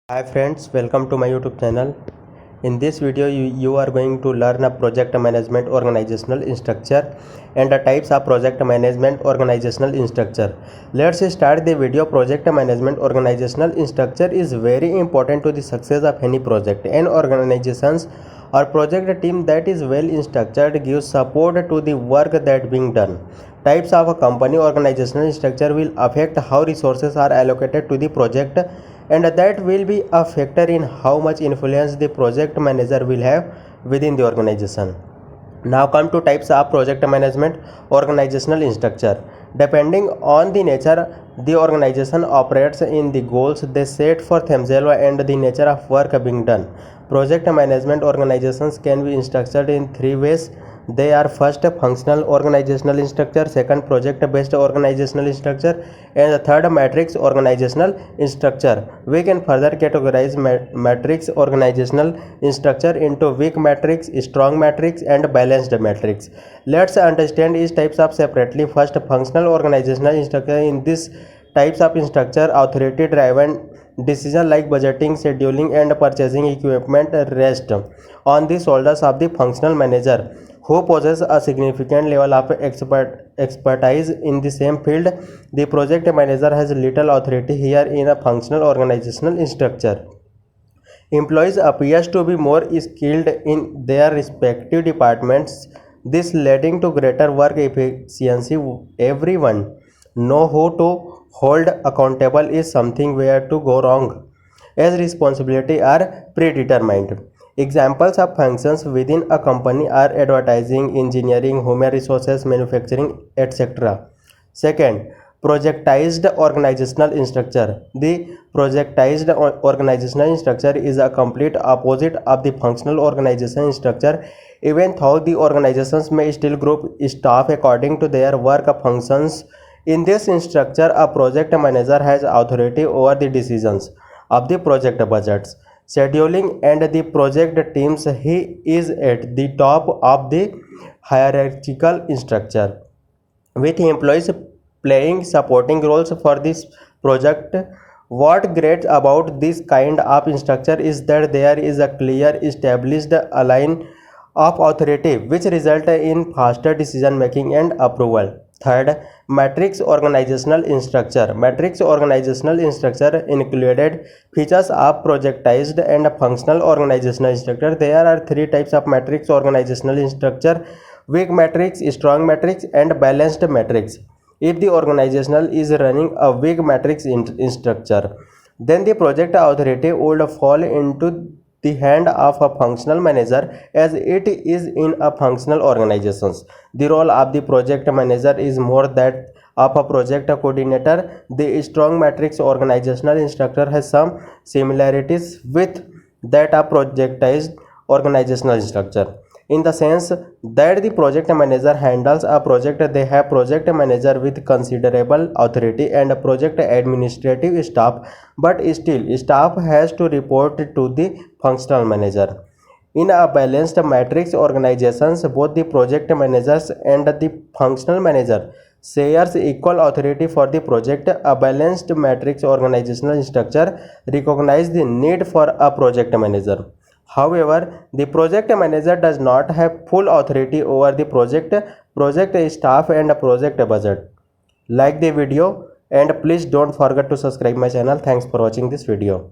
Hi friends, welcome to my YouTube channel. In this video you are going to learn a project management organizational structure and the types of project management organizational structure. Let's start the video. Project management organizational structure is very important to the success of any project. An organizations or project team that is well structured gives support to the work that being done. Types of a company organizational structure will affect how resources are allocated to the project, and that will be a factor in how much influence the project manager will have within the organization. Now come to types of project management organizational structure. Depending on the nature the organization operates in, the goals they set for themselves, and the nature of work being done, project management organizations can be structured in three ways. They are: first, functional organizational structure; second, project based organizational structure; and the third, matrix organizational structure. We can further categorize matrix organizational structure into weak matrix, strong matrix, and balanced matrix. Let's understand each types of separately. First, functional organizational structure. In this types of structure, authority driven decision like budgeting, scheduling, and purchasing equipment rest on the shoulders of the functional manager, who possess a significant level of expertise in the same field. The project manager has little authority here. In a functional organizational structure, employees appears to be more skilled in their respective departments, this leading to greater work efficiency. Everyone know who to hold accountable is something where to go wrong, as responsibility are predetermined. Examples of functions within a company are advertising, engineering, human resources, manufacturing, etc. Second, projectized organizational structure. The projectized organizational structure is a complete opposite of the functional organizational structure. Even though the organizations may still group staff according to their work functions, in this structure a project manager has authority over the decisions of the project budgets, scheduling, and the project teams. He is at the top of the hierarchical structure, with employees playing supporting roles for this project. What great about this kind of structure is that there is a clear established line of authority, which result in faster decision making and approval. Third, matrix organizational structure. Matrix organizational structure included features of projectized and functional organizational structure. There are three types of matrix organizational structure: weak matrix, strong matrix, and balanced matrix. If the organizational is running a weak matrix structure, then the project authority would fall into the hand of a functional manager, as it is in a functional organizations. The role of the project manager is more that of a project coordinator. The strong matrix organizational structure has some similarities with that of projectized organizational structure, in the sense that the project manager handles a project. They have project manager with considerable authority and a project administrative staff, but still staff has to report to the functional manager. In a balanced matrix organizations, both the project managers and the functional manager shares equal authority for the project. A balanced matrix organizational structure recognizes the need for a project manager. However, the project manager does not have full authority over the project staff, and project budget. Like the video, and please don't forget to subscribe my channel. Thanks for watching this video.